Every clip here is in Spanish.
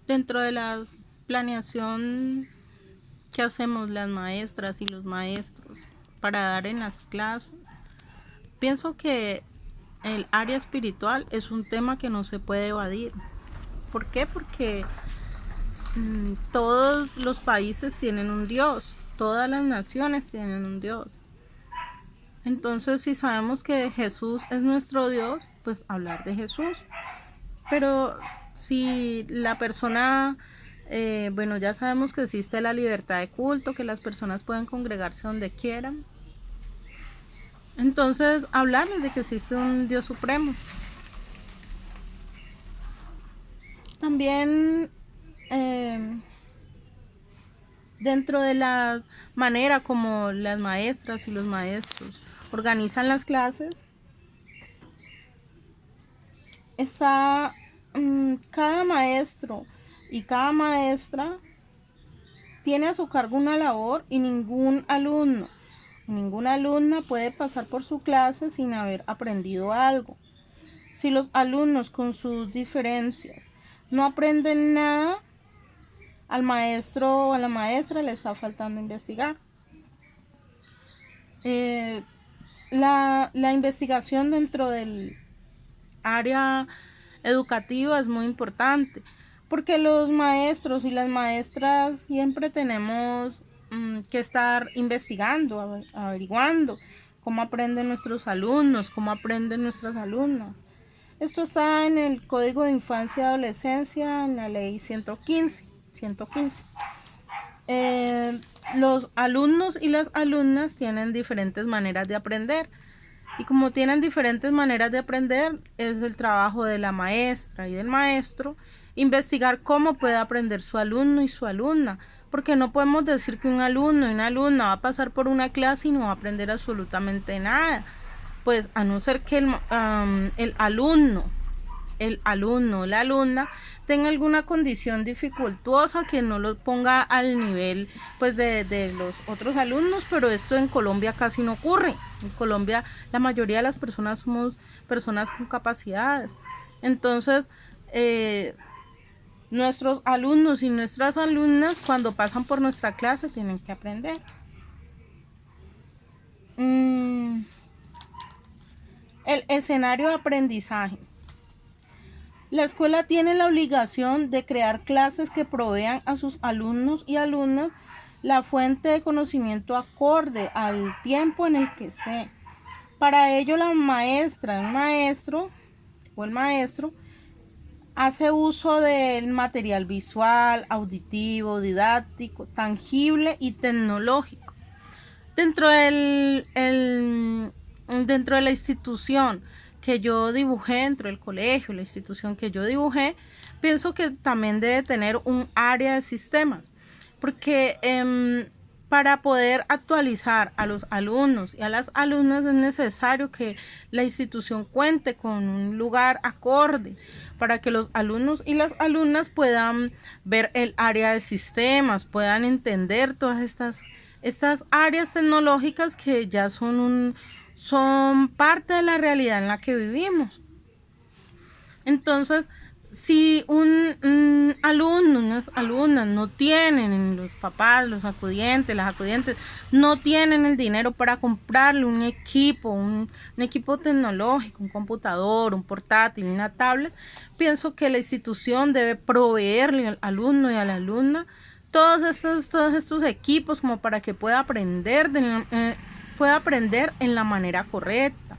Dentro de la planeación que hacemos las maestras y los maestros para dar en las clases, pienso que el área espiritual es un tema que no se puede evadir. ¿Por qué? Porque todos los países tienen un Dios, todas las naciones tienen un Dios. Entonces, si sabemos que Jesús es nuestro Dios, pues hablar de Jesús. Pero si la persona, bueno, ya sabemos que existe la libertad de culto, que las personas pueden congregarse donde quieran. Entonces, hablarles de que existe un Dios supremo. También dentro de la manera como las maestras y los maestros organizan las clases, está cada maestro y cada maestra tiene a su cargo una labor y ningún alumno, ninguna alumna puede pasar por su clase sin haber aprendido algo. Si los alumnos con sus diferencias no aprenden nada, al maestro o a la maestra le está faltando investigar. La investigación dentro del área educativa es muy importante porque los maestros y las maestras siempre tenemos que estar investigando, averiguando cómo aprenden nuestros alumnos, cómo aprenden nuestras alumnas. Esto está en el Código de Infancia y Adolescencia, en la ley 115. Los alumnos y las alumnas tienen diferentes maneras de aprender. Y como tienen diferentes maneras de aprender, es el trabajo de la maestra y del maestro investigar cómo puede aprender su alumno y su alumna. Porque no podemos decir que un alumno y una alumna va a pasar por una clase y no va a aprender absolutamente nada. Pues a no ser que el alumno, la alumna, tenga alguna condición dificultuosa que no lo ponga al nivel pues de los otros alumnos, pero esto en Colombia casi no ocurre. En Colombia la mayoría de las personas somos personas con capacidades. Entonces, nuestros alumnos y nuestras alumnas cuando pasan por nuestra clase tienen que aprender. El escenario de aprendizaje. La escuela tiene la obligación de crear clases que provean a sus alumnos y alumnas la fuente de conocimiento acorde al tiempo en el que esté. Para ello, la maestra, el maestro o el maestro hace uso del material visual, auditivo, didáctico, tangible y tecnológico. Dentro dentro de la institución que yo dibujé, dentro del colegio, la institución que yo dibujé, pienso que también debe tener un área de sistemas, porque para poder actualizar a los alumnos y a las alumnas es necesario que la institución cuente con un lugar acorde para que los alumnos y las alumnas puedan ver el área de sistemas, puedan entender todas estas áreas tecnológicas que ya son parte de la realidad en la que vivimos. Entonces, si un alumno, unas alumnas no tienen, los papás, los acudientes, las acudientes, no tienen el dinero para comprarle un equipo tecnológico, un computador, un portátil, una tablet, pienso que la institución debe proveerle al alumno y a la alumna todos estos equipos como para que pueda aprender en la manera correcta.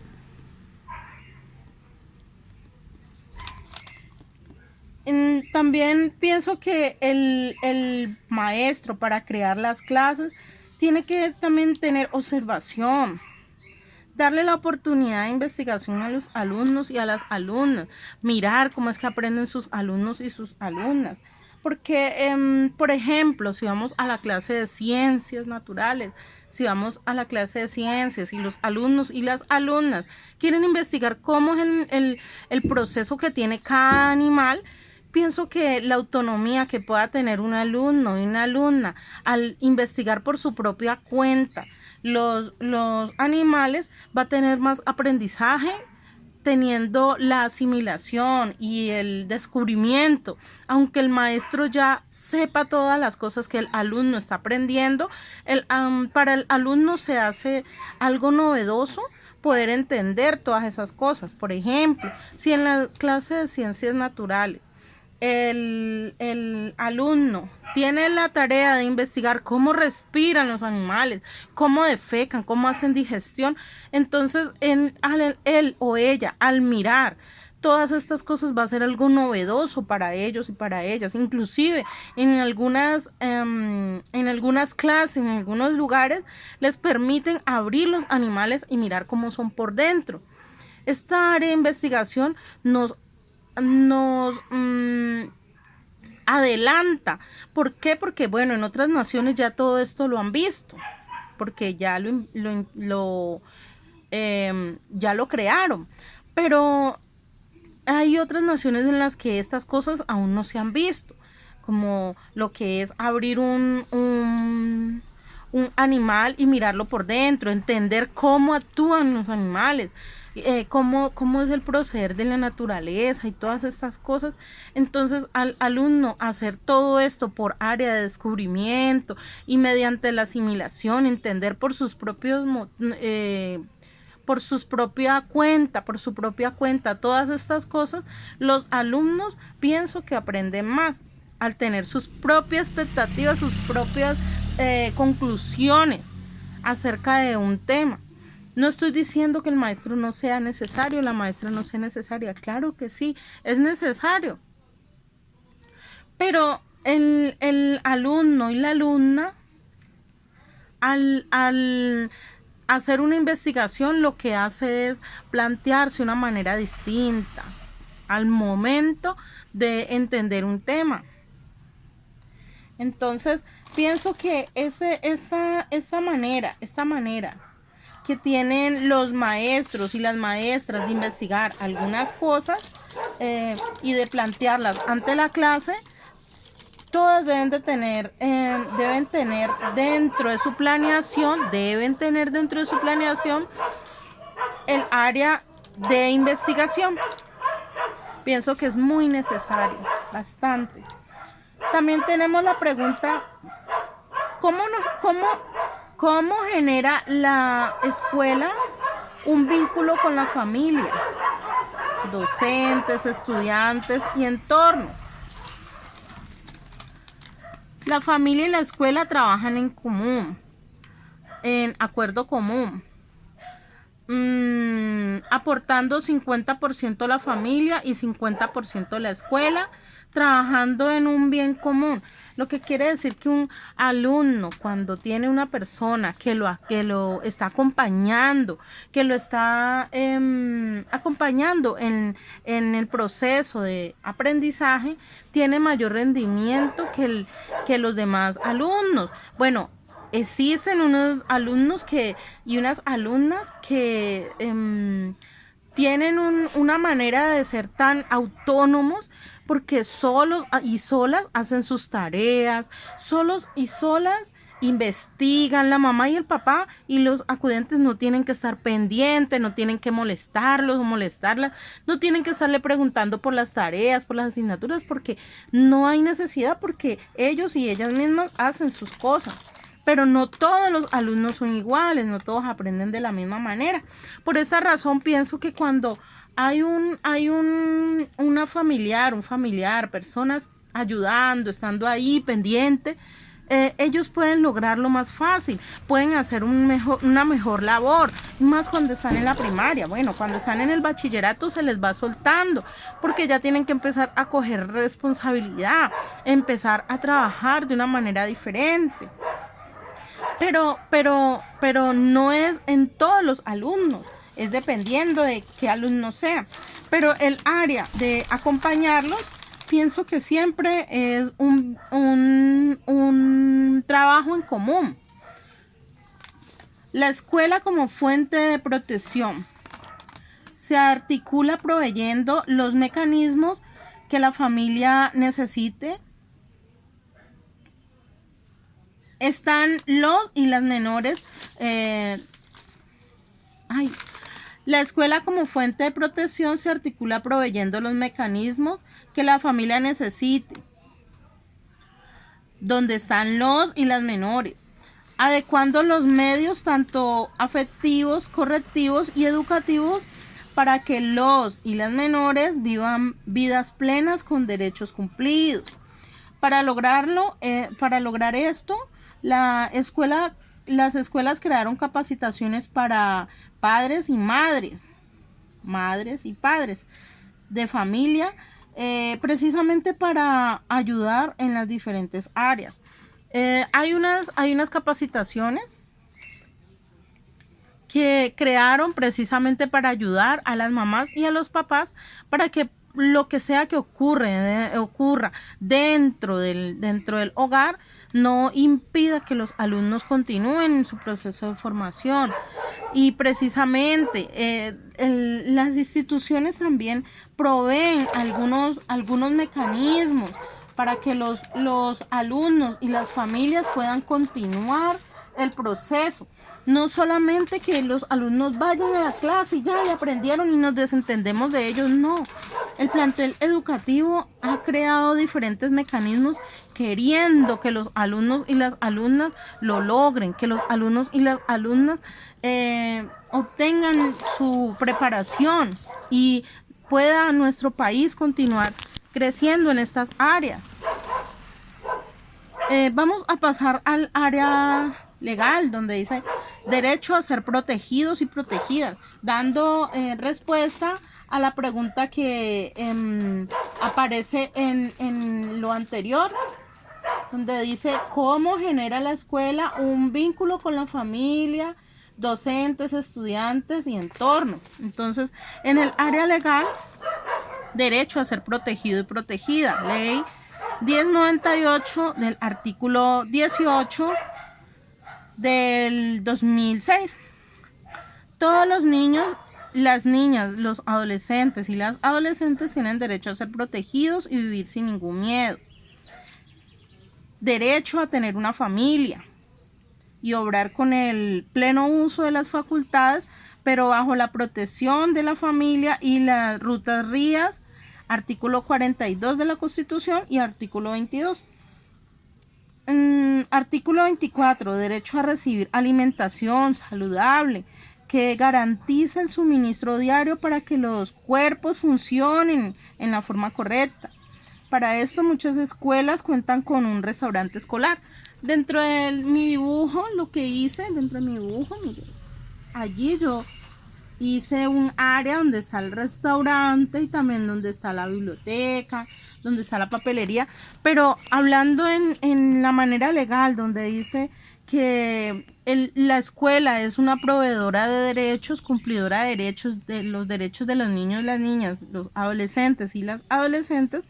También pienso que el maestro para crear las clases tiene que también tener observación, darle la oportunidad de investigación a los alumnos y a las alumnas, mirar cómo es que aprenden sus alumnos y sus alumnas. Porque, por ejemplo, si vamos a la clase de ciencias naturales, si vamos a la clase de ciencias y los alumnos y las alumnas quieren investigar cómo es el proceso que tiene cada animal, pienso que la autonomía que pueda tener un alumno y una alumna al investigar por su propia cuenta los animales va a tener más aprendizaje teniendo la asimilación y el descubrimiento, aunque el maestro ya sepa todas las cosas que el alumno está aprendiendo, para el alumno se hace algo novedoso poder entender todas esas cosas. Por ejemplo, si en la clase de ciencias naturales el alumno tiene la tarea de investigar cómo respiran los animales, cómo defecan, cómo hacen digestión, entonces él o ella al mirar todas estas cosas va a ser algo novedoso para ellos y para ellas. Inclusive en algunas clases, en algunos lugares les permiten abrir los animales y mirar cómo son por dentro. Esta área de investigación nos adelanta. ¿Por qué? Porque bueno, en otras naciones ya todo esto lo han visto, porque ya ya lo crearon, pero hay otras naciones en las que estas cosas aún no se han visto, como lo que es abrir un animal y mirarlo por dentro, entender cómo actúan los animales, cómo es el proceder de la naturaleza y todas estas cosas. Entonces al alumno hacer todo esto por área de descubrimiento y mediante la asimilación, entender por sus propios por su propia cuenta, todas estas cosas, los alumnos pienso que aprenden más al tener sus propias expectativas, sus propias conclusiones acerca de un tema. No estoy diciendo que el maestro no sea necesario, la maestra no sea necesaria, claro que sí, es necesario. Pero el alumno y la alumna, al hacer una investigación, lo que hace es plantearse una manera distinta al momento de entender un tema. Entonces, pienso que esta manera que tienen los maestros y las maestras de investigar algunas cosas y de plantearlas ante la clase, todas deben tener dentro de su planeación, el área de investigación. Pienso que es muy necesario, bastante. También tenemos la pregunta, ¿cómo genera la escuela un vínculo con la familia, docentes, estudiantes y entorno? La familia y la escuela trabajan en común, en acuerdo común, aportando 50% la familia y 50% la escuela, trabajando en un bien común. Lo que quiere decir que un alumno, cuando tiene una persona que lo está acompañando, que lo está acompañando en el proceso de aprendizaje, tiene mayor rendimiento que los demás alumnos. Bueno, existen unos alumnos y unas alumnas que tienen una manera de ser tan autónomos porque solos y solas hacen sus tareas, solos y solas investigan, la mamá y el papá y los acudentes no tienen que estar pendientes, no tienen que molestarlos o molestarlas, no tienen que estarle preguntando por las tareas, por las asignaturas, porque no hay necesidad, porque ellos y ellas mismas hacen sus cosas. Pero no todos los alumnos son iguales, no todos aprenden de la misma manera. Por esa razón pienso que cuando hay un familiar, personas ayudando, estando ahí pendiente, ellos pueden lograrlo más fácil, pueden hacer una mejor labor, más cuando están en la primaria. Bueno, cuando están en el bachillerato se les va soltando, porque ya tienen que empezar a coger responsabilidad, empezar a trabajar de una manera diferente. Pero no es en todos los alumnos, es dependiendo de qué alumno sea. Pero el área de acompañarlos, pienso que siempre es un trabajo en común. La escuela como fuente de protección se articula proveyendo los mecanismos que la familia necesite. Están los y las menores La escuela como fuente de protección se articula proveyendo los mecanismos que la familia necesite, donde están los y las menores, adecuando los medios tanto afectivos, correctivos y educativos para que los y las menores vivan vidas plenas con derechos cumplidos. Para lograr esto, las escuelas crearon capacitaciones para padres y madres y padres de familia, precisamente para ayudar en las diferentes áreas. Hay unas capacitaciones que crearon precisamente para ayudar a las mamás y a los papás para que lo que sea que ocurra dentro del hogar no impida que los alumnos continúen en su proceso de formación. Y precisamente las instituciones también proveen algunos mecanismos para que los alumnos y las familias puedan continuar el proceso. No solamente que los alumnos vayan a la clase y ya y aprendieron y nos desentendemos de ellos, no. El plantel educativo ha creado diferentes mecanismos queriendo que los alumnos y las alumnas lo logren, que los alumnos y las alumnas obtengan su preparación y pueda nuestro país continuar creciendo en estas áreas. Vamos a pasar al área legal, donde dice derecho a ser protegidos y protegidas, dando respuesta a la pregunta que aparece en lo anterior, donde dice cómo genera la escuela un vínculo con la familia, docentes, estudiantes y entorno. Entonces, en el área legal, derecho a ser protegido y protegida, ley 1098 del artículo 18 del 2006. Todos los niños, las niñas, los adolescentes y las adolescentes tienen derecho a ser protegidos y vivir sin ningún miedo. Derecho a tener una familia y obrar con el pleno uso de las facultades, pero bajo la protección de la familia y las rutas RIAS, artículo 42 de la Constitución y artículo 22. Artículo 24, derecho a recibir alimentación saludable que garantice el suministro diario para que los cuerpos funcionen en la forma correcta. Para esto muchas escuelas cuentan con un restaurante escolar. Dentro de mi dibujo, lo que hice, mire, allí yo hice un área donde está el restaurante y también donde está la biblioteca, donde está la papelería, pero hablando en la manera legal, donde dice que la escuela es una proveedora de derechos, cumplidora de derechos, de los derechos de los niños y las niñas, los adolescentes y las adolescentes.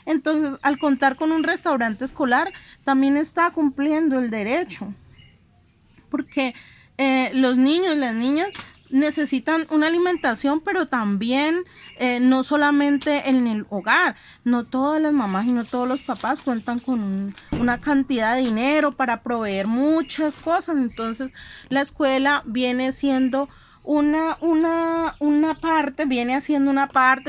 Entonces, al contar con un restaurante escolar, también está cumpliendo el derecho, porque los niños y las niñas necesitan una alimentación, pero también no solamente en el hogar. No todas las mamás y no todos los papás cuentan con una cantidad de dinero para proveer muchas cosas. Entonces la escuela viene siendo una parte, el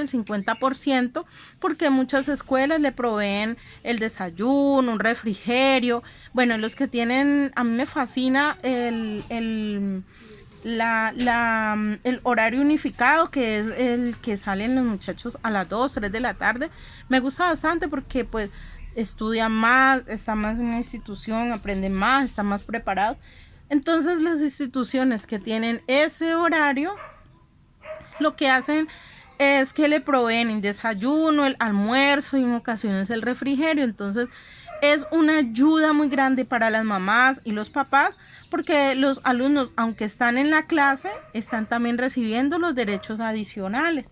50%, porque muchas escuelas le proveen el desayuno, un refrigerio. Bueno, los que tienen, a mí me fascina el horario unificado, que es el que salen los muchachos a las 2, 3 de la tarde. Me gusta bastante porque pues estudian más, están más en la institución, aprenden más, están más preparados. Entonces las instituciones que tienen ese horario, lo que hacen es que le proveen el desayuno, el almuerzo y en ocasiones el refrigerio. Entonces es una ayuda muy grande para las mamás y los papás, porque los alumnos, aunque están en la clase, están también recibiendo los derechos adicionales.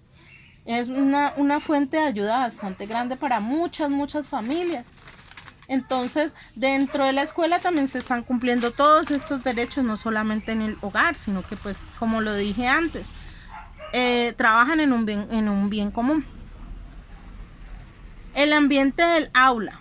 Es una fuente de ayuda bastante grande para muchas familias. Entonces, dentro de la escuela también se están cumpliendo todos estos derechos, no solamente en el hogar, sino que, pues, como lo dije antes, trabajan en un bien común. El ambiente del aula.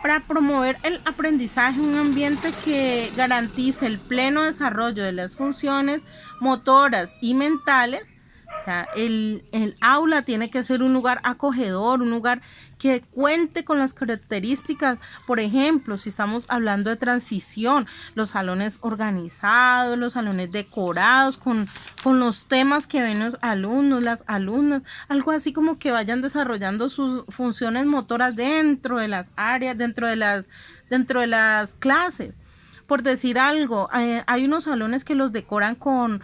Para promover el aprendizaje, un ambiente que garantice el pleno desarrollo de las funciones motoras y mentales. O sea, el aula tiene que ser un lugar acogedor, un lugar que cuente con las características. Por ejemplo, si estamos hablando de transición, los salones organizados, los salones decorados con los temas que ven los alumnos, las alumnas, algo así como que vayan desarrollando sus funciones motoras dentro de las áreas, dentro de las clases. Por decir algo, hay unos salones que los decoran con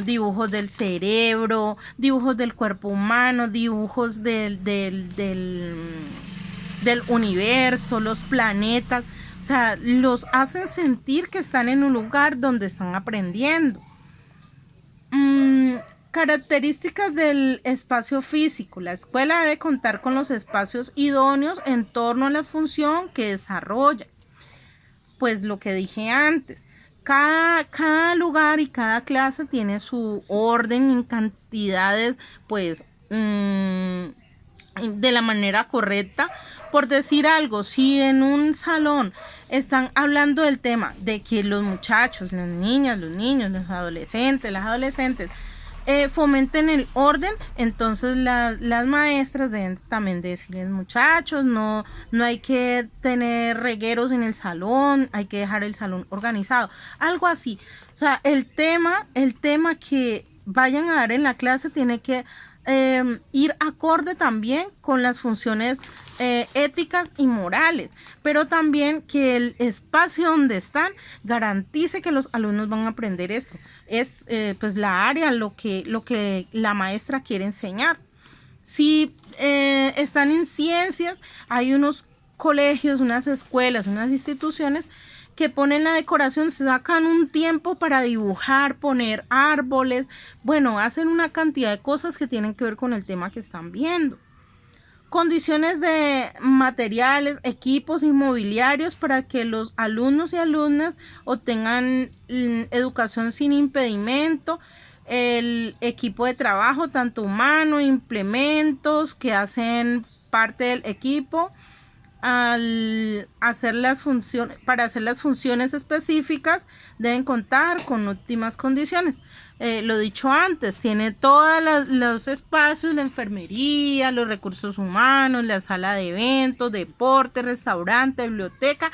dibujos del cerebro, dibujos del cuerpo humano, dibujos del universo, los planetas. O sea, los hacen sentir que están en un lugar donde están aprendiendo. Características del espacio físico. La escuela debe contar con los espacios idóneos en torno a la función que desarrolla. Pues lo que dije antes. Cada lugar y cada clase tiene su orden en cantidades, pues, de la manera correcta. Por decir algo, si en un salón están hablando del tema de que los muchachos, las niñas, los niños, los adolescentes, las adolescentes, fomenten el orden, entonces las maestras deben también decirles, muchachos, no hay que tener regueros en el salón, hay que dejar el salón organizado, algo así. O sea, el tema que vayan a dar en la clase tiene que ir acorde también con las funciones éticas y morales, pero también que el espacio donde están garantice que los alumnos van a aprender esto. Es pues la área, lo que la maestra quiere enseñar. Si están en ciencias, hay unos colegios, unas escuelas, unas instituciones que ponen la decoración, sacan un tiempo para dibujar, poner árboles, bueno, hacen una cantidad de cosas que tienen que ver con el tema que están viendo. Condiciones de materiales, equipos inmobiliarios para que los alumnos y alumnas obtengan educación sin impedimento, el equipo de trabajo, tanto humano, implementos que hacen parte del equipo, al hacer para hacer las funciones específicas deben contar con óptimas condiciones. Lo dicho antes, tiene todos los espacios, la enfermería, los recursos humanos, la sala de eventos, deporte, restaurante, biblioteca,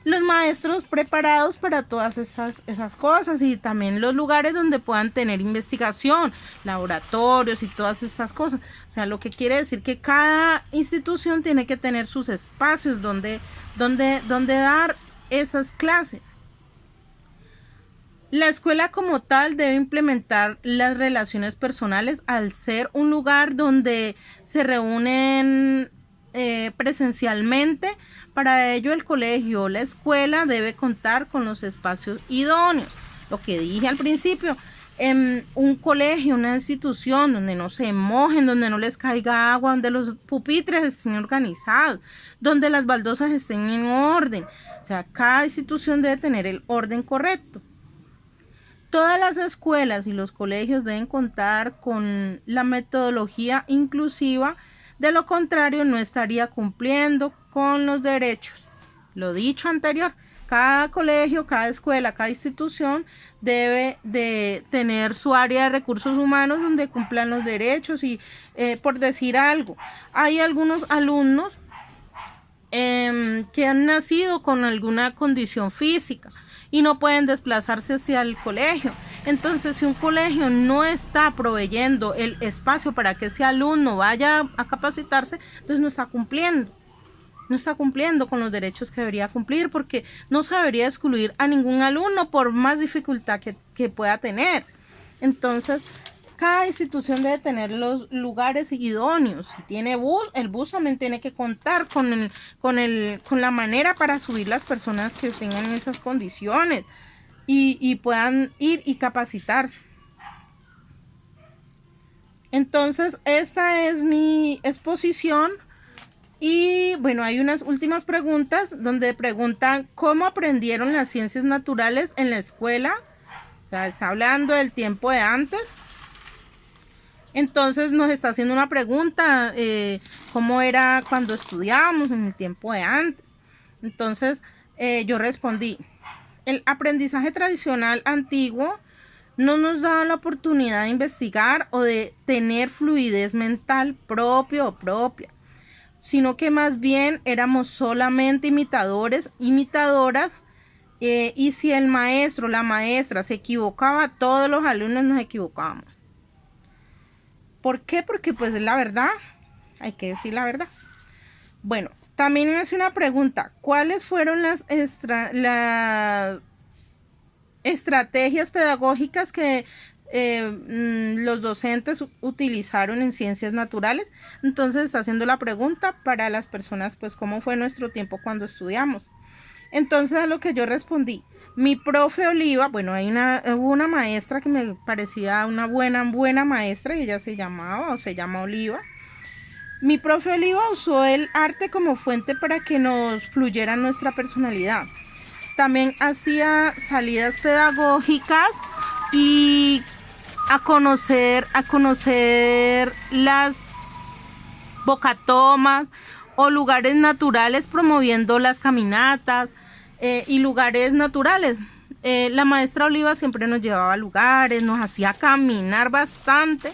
los maestros preparados para todas esas cosas y también los lugares donde puedan tener investigación, laboratorios y todas esas cosas. O sea, lo que quiere decir que cada institución tiene que tener sus espacios donde dar esas clases. La escuela como tal debe implementar las relaciones personales al ser un lugar donde se reúnen presencialmente. Para ello el colegio o la escuela debe contar con los espacios idóneos. Lo que dije al principio, en un colegio, una institución donde no se mojen, donde no les caiga agua, donde los pupitres estén organizados, donde las baldosas estén en orden. O sea, cada institución debe tener el orden correcto. Todas las escuelas y los colegios deben contar con la metodología inclusiva, de lo contrario no estaría cumpliendo con los derechos. Lo dicho anterior, cada colegio, cada escuela, cada institución debe de tener su área de recursos humanos donde cumplan los derechos y por decir algo, hay algunos alumnos que han nacido con alguna condición física y no pueden desplazarse hacia el colegio. Entonces, si un colegio no está proveyendo el espacio para que ese alumno vaya a capacitarse, entonces no está cumpliendo con los derechos que debería cumplir, porque no se debería excluir a ningún alumno por más dificultad que pueda tener. Entonces, cada institución debe tener los lugares idóneos. Si tiene bus, el bus también tiene que contar con la manera para subir las personas que tengan esas condiciones y puedan ir y capacitarse. Entonces, esta es mi exposición. Y bueno, hay unas últimas preguntas donde preguntan cómo aprendieron las ciencias naturales en la escuela. O sea, está hablando del tiempo de antes. Entonces nos está haciendo una pregunta, ¿cómo era cuando estudiábamos en el tiempo de antes? Entonces yo respondí, el aprendizaje tradicional antiguo no nos daba la oportunidad de investigar o de tener fluidez mental propia, sino que más bien éramos solamente imitadores, imitadoras, y si el maestro, la maestra se equivocaba, todos los alumnos nos equivocábamos. ¿Por qué? Porque pues es la verdad, hay que decir la verdad. Bueno, también me hace una pregunta, ¿cuáles fueron las estrategias pedagógicas que los docentes utilizaron en ciencias naturales? Entonces está haciendo la pregunta para las personas, pues cómo fue nuestro tiempo cuando estudiamos. Entonces a lo que yo respondí, mi profe Oliva, bueno, hubo una maestra que me parecía una buena maestra y ella se llama Oliva. Mi profe Oliva usó el arte como fuente para que nos fluyera nuestra personalidad. También hacía salidas pedagógicas y a conocer las bocatomas o lugares naturales, promoviendo las caminatas y lugares naturales. La maestra Oliva siempre nos llevaba a lugares, nos hacía caminar bastante,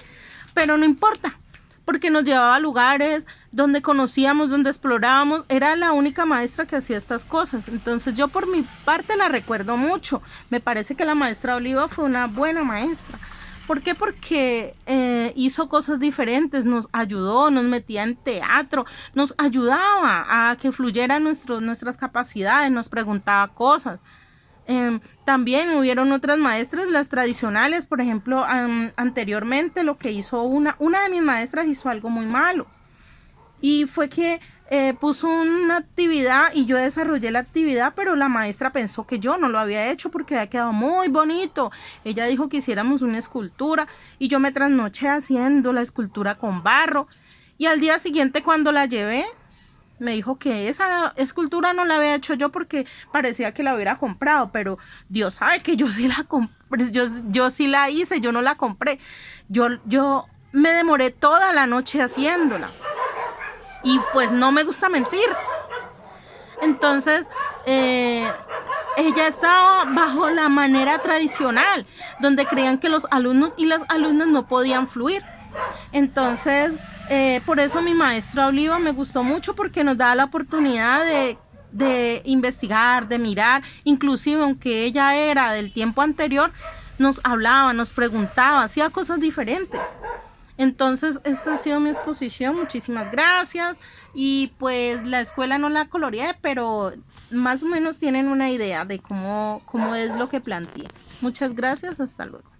pero no importa, porque nos llevaba a lugares donde conocíamos, donde explorábamos. Era la única maestra que hacía estas cosas. Entonces yo por mi parte la recuerdo mucho. Me parece que la maestra Oliva fue una buena maestra. ¿Por qué? Porque hizo cosas diferentes, nos ayudó, nos metía en teatro, nos ayudaba a que fluyeran nuestras capacidades, nos preguntaba cosas. También hubieron otras maestras, las tradicionales, por ejemplo, anteriormente lo que hizo una de mis maestras hizo algo muy malo. Y fue que puso una actividad y yo desarrollé la actividad, pero la maestra pensó que yo no lo había hecho porque había quedado muy bonito. Ella dijo que hiciéramos una escultura y yo me trasnoché haciendo la escultura con barro. Y al día siguiente cuando la llevé, me dijo que esa escultura no la había hecho yo porque parecía que la hubiera comprado, pero Dios sabe que yo sí la compré, yo sí la hice, yo no la compré. Yo me demoré toda la noche haciéndola. Y pues no me gusta mentir. Entonces, ella estaba bajo la manera tradicional, donde creían que los alumnos y las alumnas no podían fluir. Entonces, por eso mi maestra Oliva me gustó mucho, porque nos daba la oportunidad de investigar, de mirar. Inclusive, aunque ella era del tiempo anterior, nos hablaba, nos preguntaba, hacía cosas diferentes. Entonces, esta ha sido mi exposición. Muchísimas gracias. Y pues la escuela no la coloreé, pero más o menos tienen una idea de cómo es lo que planteé. Muchas gracias, hasta luego.